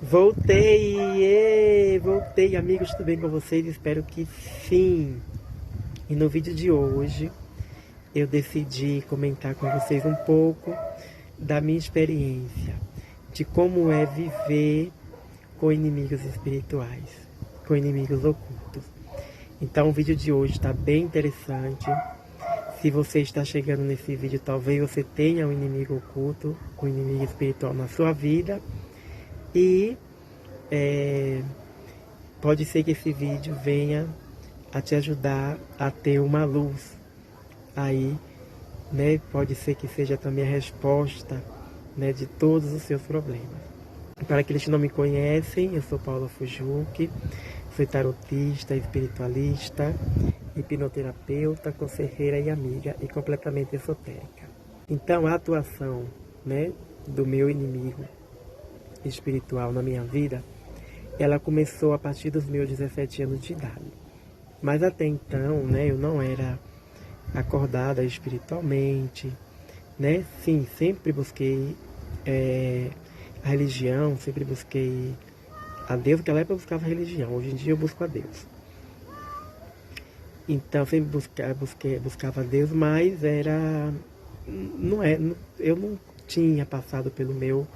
Voltei! Voltei, amigos, tudo bem com vocês? Espero que sim! E no vídeo de hoje eu decidi comentar com vocês um pouco da minha experiência, de como é viver com inimigos espirituais, com inimigos ocultos. Então o vídeo de hoje está bem interessante. Se você está chegando nesse vídeo, talvez você tenha um inimigo oculto, um inimigo espiritual na sua vida. E pode ser que esse vídeo venha a te ajudar a ter uma luz aí, né? Pode ser que seja também a resposta, né, de todos os seus problemas. Para aqueles que não me conhecem, eu sou Paula Fujioka, sou tarotista, espiritualista, hipnoterapeuta, conselheira e amiga e completamente esotérica. Então a atuação, né, do meu inimigo espiritual na minha vida, ela começou a partir dos meus 17 anos de idade. Mas até então, né, eu não era acordada espiritualmente, né? Sim, sempre busquei a religião, sempre busquei a Deus, naquela época eu buscava a religião, hoje em dia eu busco a Deus. Então sempre buscava a Deus, mas eu não tinha passado pelo meu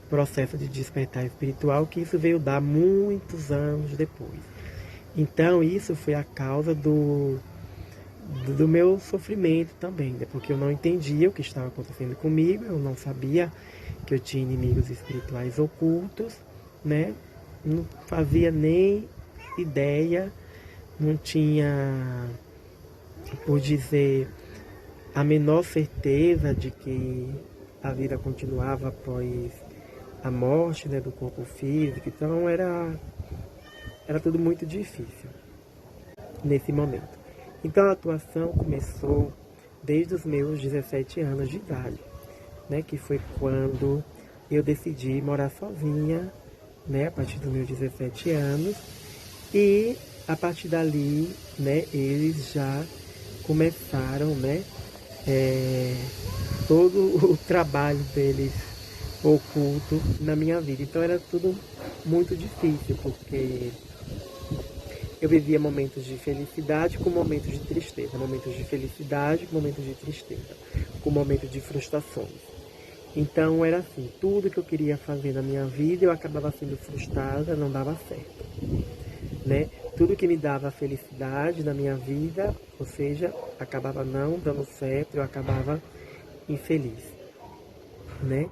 processo de despertar espiritual, que isso veio dar muitos anos depois. Então isso foi a causa do meu sofrimento também, né? Porque eu não entendia o que estava acontecendo comigo, eu não sabia que eu tinha inimigos espirituais ocultos, né? Não fazia nem ideia, não tinha, por dizer, a menor certeza de que a vida continuava após a morte, né, do corpo físico. Então era tudo muito difícil nesse momento. Então a atuação começou desde os meus 17 anos de idade, né, que foi quando eu decidi morar sozinha, né, a partir dos meus 17 anos, e a partir dali, né, eles já começaram, né, todo o trabalho deles oculto na minha vida. Então era tudo muito difícil, porque eu vivia momentos de felicidade com momentos de tristeza, momentos de felicidade com momentos de tristeza, com momentos de frustrações. Então era assim, tudo que eu queria fazer na minha vida eu acabava sendo frustrada, não dava certo, né? Tudo que me dava felicidade na minha vida, ou seja, acabava não dando certo, eu acabava infeliz, né?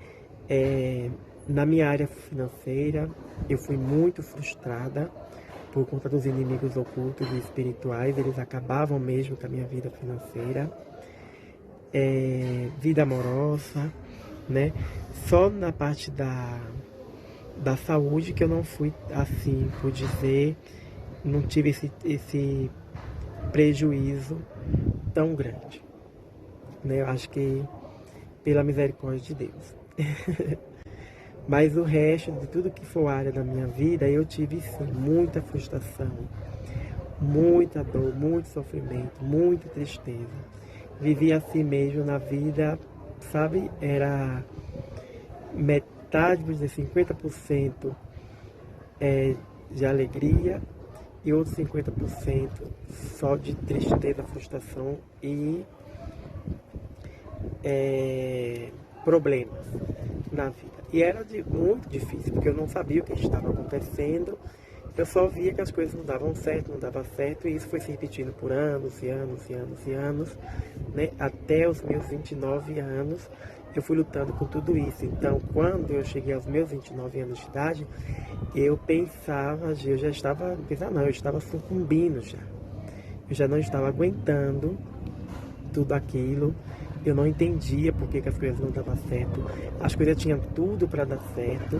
Na minha área financeira, eu fui muito frustrada por conta dos inimigos ocultos e espirituais. Eles acabavam mesmo com a minha vida financeira, vida amorosa, né? Só na parte da saúde que eu não fui assim, por dizer, não tive esse prejuízo tão grande, né? Eu acho que pela misericórdia de Deus. Mas o resto de tudo que for área da minha vida, eu tive sim muita frustração, muita dor, muito sofrimento, muita tristeza. Vivi assim mesmo na vida, sabe? Era metade, vamos dizer, 50% de alegria e outros 50% só de tristeza, frustração e problemas na vida. E era muito difícil, porque eu não sabia o que estava acontecendo, eu só via que as coisas não davam certo, e isso foi se repetindo por anos e anos e anos e anos, né? Até os meus 29 anos, eu fui lutando com tudo isso. Então, quando eu cheguei aos meus 29 anos de idade, eu pensava, eu estava sucumbindo já. Eu já não estava aguentando tudo aquilo. Eu não entendia por que as coisas não davam certo. As coisas tinham tudo para dar certo,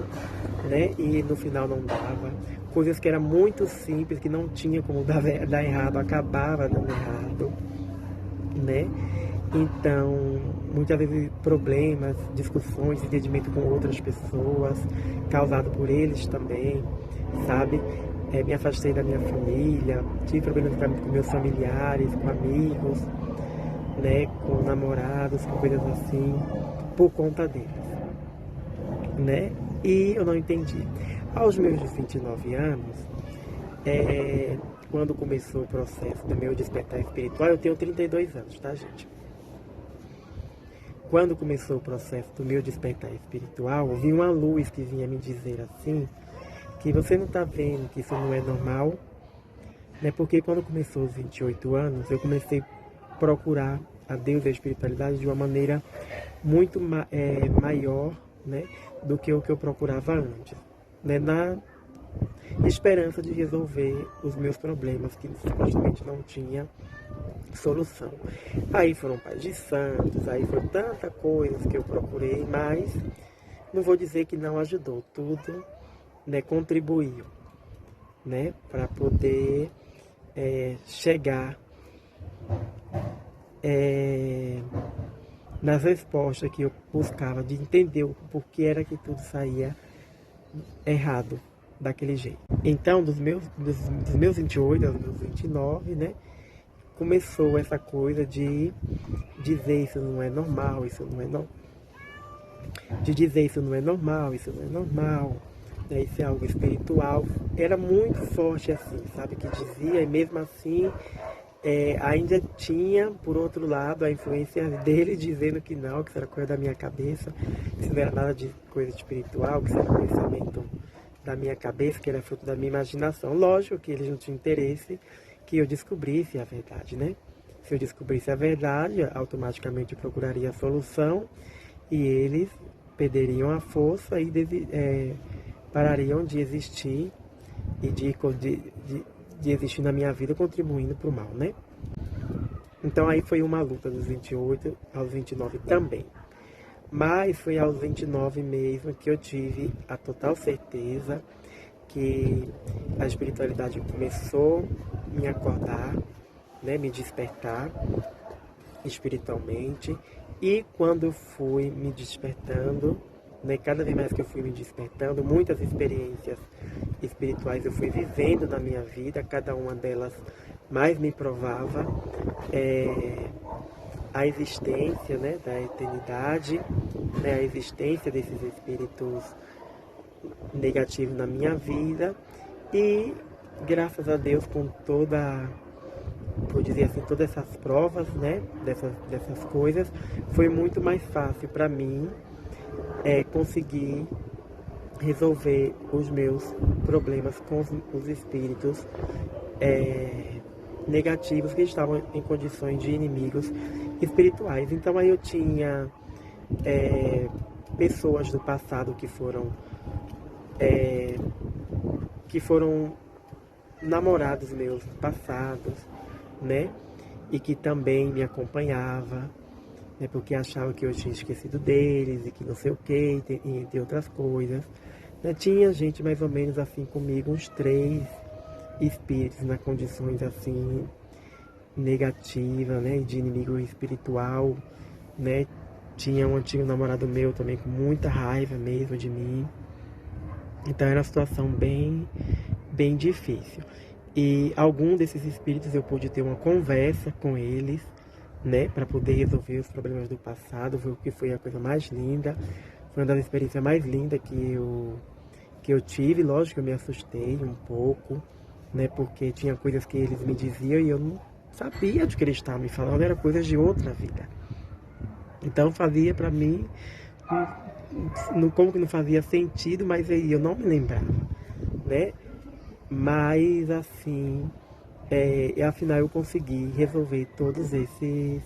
né? E no final não dava. Coisas que eram muito simples, que não tinha como dar errado, acabava dando errado, né? Então, muitas vezes problemas, discussões, entendimento com outras pessoas, causado por eles também, sabe? Me afastei da minha família, tive problemas com meus familiares, com amigos, né, com namorados, com coisas assim, por conta deles, né? E eu não entendi. Aos meus 29 anos, quando começou o processo do meu despertar espiritual, eu tenho 32 anos, tá, gente? Quando começou o processo do meu despertar espiritual, eu vi uma luz que vinha me dizer assim, que você não está vendo que isso não é normal, né? Porque quando começou os 28 anos, eu comecei a procurar a Deus e a espiritualidade de uma maneira muito maior, né, do que o que eu procurava antes, né, na esperança de resolver os meus problemas que supostamente não tinha solução. Aí foram pais de santos, aí foi tanta coisa que eu procurei, mas não vou dizer que não ajudou, tudo, né, contribuiu, né, para poder chegar nas respostas que eu buscava, de entender o porquê era que tudo saía errado daquele jeito. Então, dos meus 28 aos meus 29, né, começou essa coisa de dizer isso não é normal, isso não é normal. De dizer isso não é normal, isso não é normal, né, isso é algo espiritual. Era muito forte assim, sabe, que dizia, e mesmo assim ainda tinha, por outro lado, a influência dele dizendo que não, que isso era coisa da minha cabeça, que isso não era nada de coisa espiritual, que isso era pensamento da minha cabeça, que era fruto da minha imaginação. Lógico que eles não tinham interesse que eu descobrisse a verdade, né? Se eu descobrisse a verdade, automaticamente eu procuraria a solução e eles perderiam a força e parariam de existir e de existir na minha vida, contribuindo para o mal, né? Então aí foi uma luta dos 28 aos 29 também. Mas foi aos 29 mesmo que eu tive a total certeza que a espiritualidade começou a me acordar, né, me despertar espiritualmente. E quando eu fui me despertando, né, cada vez mais que eu fui me despertando, muitas experiências espirituais eu fui vivendo na minha vida, cada uma delas mais me provava a existência, né, da eternidade, né, a existência desses espíritos negativos na minha vida. E graças a Deus, com por dizer assim, todas essas provas, né, dessas coisas, foi muito mais fácil para mim conseguir resolver os meus problemas com os espíritos negativos que estavam em condições de inimigos espirituais. Então aí eu tinha pessoas do passado que foram namorados meus passados, né? E que também me acompanhava, né? Porque achavam que eu tinha esquecido deles e que não sei o que, entre outras coisas. Né? Tinha gente mais ou menos assim comigo, uns 3 espíritos nas condições assim negativas, né? De inimigo espiritual, né? Tinha um antigo namorado meu também com muita raiva mesmo de mim. Então era uma situação bem difícil. E algum desses espíritos eu pude ter uma conversa com eles, né, para poder resolver os problemas do passado, foi o que foi a coisa mais linda, foi uma das experiências mais lindas que eu tive. Lógico que eu me assustei um pouco, né, porque tinha coisas que eles me diziam e eu não sabia do que eles estavam me falando, eram coisas de outra vida. Então fazia para mim, como que não fazia sentido, mas aí eu não me lembrava, né? Mas assim, afinal eu consegui resolver todos esses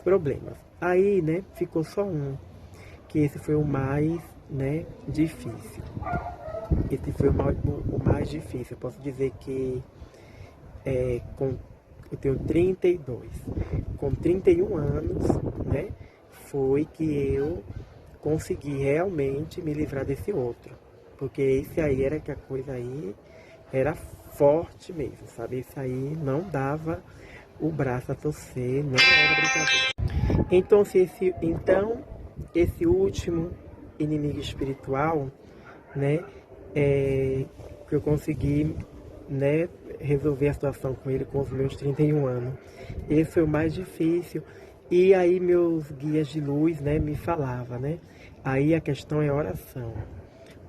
problemas. Aí, né, ficou só um, que esse foi o mais, né, difícil. Esse foi o mais difícil. Eu posso dizer que eu tenho 32. Com 31 anos, né, foi que eu consegui realmente me livrar desse outro. Porque esse aí era que a coisa aí era forte mesmo, sabe? Esse aí não dava o braço a torcer, não era brincadeira. Então, esse último inimigo espiritual, né, que eu consegui, né, resolver a situação com ele com os meus 31 anos. Esse foi o mais difícil. E aí meus guias de luz, né, me falavam, né? Aí a questão é oração.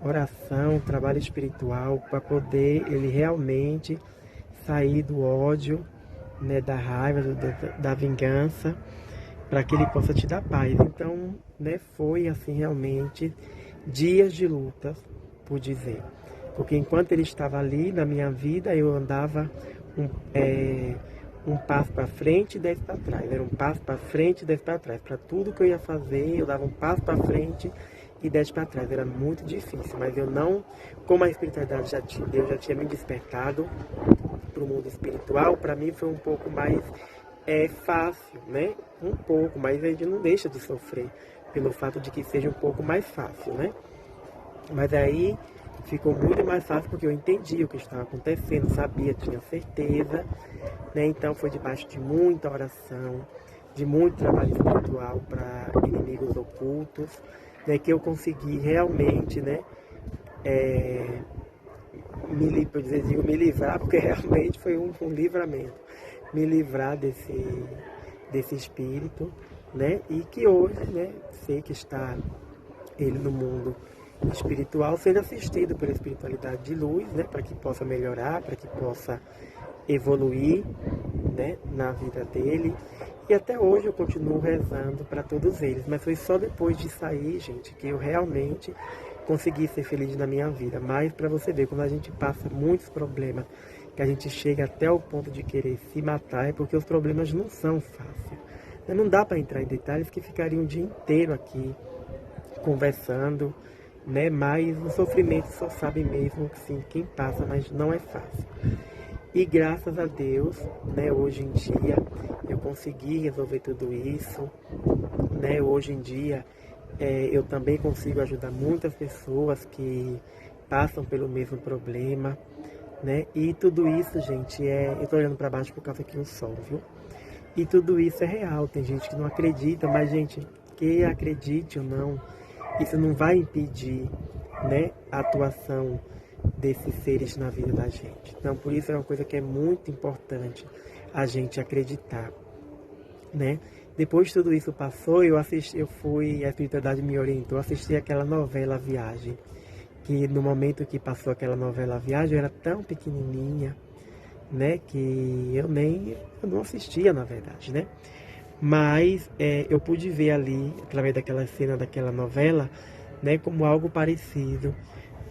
oração, trabalho espiritual, para poder ele realmente sair do ódio, né, da raiva, da vingança, para que ele possa te dar paz. Então, né, foi assim realmente dias de lutas, por dizer. Porque enquanto ele estava ali na minha vida, eu andava um passo para frente e 10 para trás. Era um passo para frente e 10 para trás. Para tudo que eu ia fazer, eu dava um passo para frente e 10 para trás. Era muito difícil, mas eu não, como a espiritualidade Deus já tinha me despertado para o mundo espiritual, para mim foi um pouco mais fácil, né? Um pouco, mas a gente não deixa de sofrer pelo fato de que seja um pouco mais fácil, né? Mas aí ficou muito mais fácil porque eu entendi o que estava acontecendo, sabia, tinha certeza, né? Então foi debaixo de muita oração, de muito trabalho espiritual para inimigos ocultos, né? Que eu consegui realmente, né? Me livrar, porque realmente foi um livramento, me livrar desse espírito, né? E que hoje, né? Sei que está ele no mundo espiritual, sendo assistido pela espiritualidade de luz, né, para que possa melhorar, para que possa evoluir, né, na vida dele. E até hoje eu continuo rezando para todos eles, mas foi só depois de sair, gente, que eu realmente consegui ser feliz na minha vida. Mas para você ver, quando a gente passa muitos problemas, que a gente chega até o ponto de querer se matar, é porque os problemas não são fáceis. Não dá para entrar em detalhes, que ficaria um dia inteiro aqui conversando, né? Mas o sofrimento só sabe mesmo que sim, quem passa, mas não é fácil. E graças a Deus, né, hoje em dia eu consegui resolver tudo isso, né? Hoje em dia eu também consigo ajudar muitas pessoas que passam pelo mesmo problema, né? E tudo isso, gente, eu tô olhando para baixo por causa aqui do sol, viu? E tudo isso é real. Tem gente que não acredita, mas, gente, que acredite ou não, isso não vai impedir, né, a atuação desses seres na vida da gente. Então, por isso é uma coisa que é muito importante a gente acreditar, né? Depois de tudo isso passou, a espiritualidade me orientou a assistir aquela novela Viagem, que no momento que passou aquela novela Viagem, eu era tão pequenininha, né, que eu não assistia, na verdade, né? Mas eu pude ver ali, através daquela cena daquela novela, né, como algo parecido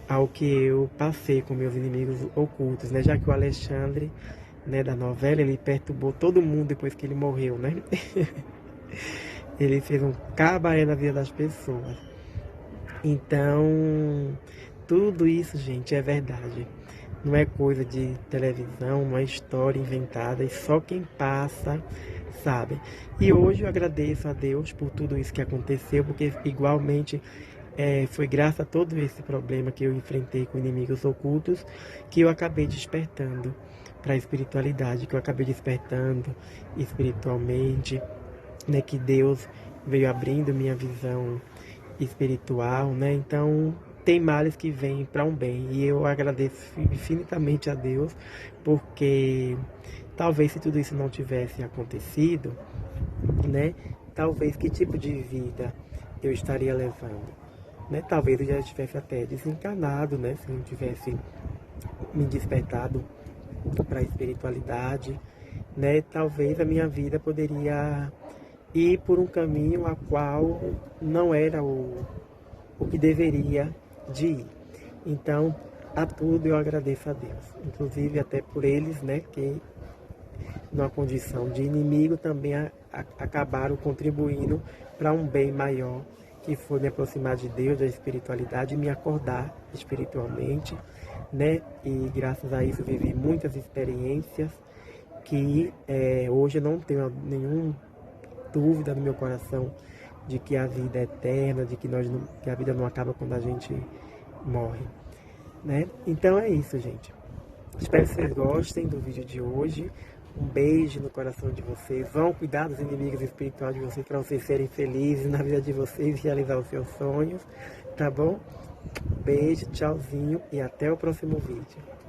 ao que eu passei com meus inimigos ocultos, né? Já que o Alexandre, né, da novela, ele perturbou todo mundo depois que ele morreu, né? Ele fez um cabaré na vida das pessoas. Então, tudo isso, gente, é verdade. Não é coisa de televisão, não é história inventada, e só quem passa sabe. E hoje eu agradeço a Deus por tudo isso que aconteceu, porque igualmente foi graças a todo esse problema que eu enfrentei com inimigos ocultos que eu acabei despertando para a espiritualidade, que eu acabei despertando espiritualmente, né, que Deus veio abrindo minha visão espiritual, né? Então tem males que vêm para um bem, e eu agradeço infinitamente a Deus, porque talvez se tudo isso não tivesse acontecido, né? Talvez que tipo de vida eu estaria levando, né? Talvez eu já estivesse até desencarnado, né? Se eu não tivesse me despertado para a espiritualidade, né? Talvez a minha vida poderia ir por um caminho a qual não era o que deveria de ir. Então, a tudo eu agradeço a Deus, inclusive até por eles, né, que numa condição de inimigo também acabaram contribuindo para um bem maior, que foi me aproximar de Deus, da espiritualidade, e me acordar espiritualmente, né? E graças a isso vivi muitas experiências que hoje eu não tenho nenhuma dúvida no meu coração de que a vida é eterna, de que que a vida não acaba quando a gente morre, né? Então é isso, gente. Espero que vocês gostem do vídeo de hoje. Um beijo no coração de vocês. Vão cuidar dos inimigos espirituais de vocês, para vocês serem felizes na vida de vocês e realizar os seus sonhos, tá bom? Beijo, tchauzinho e até o próximo vídeo.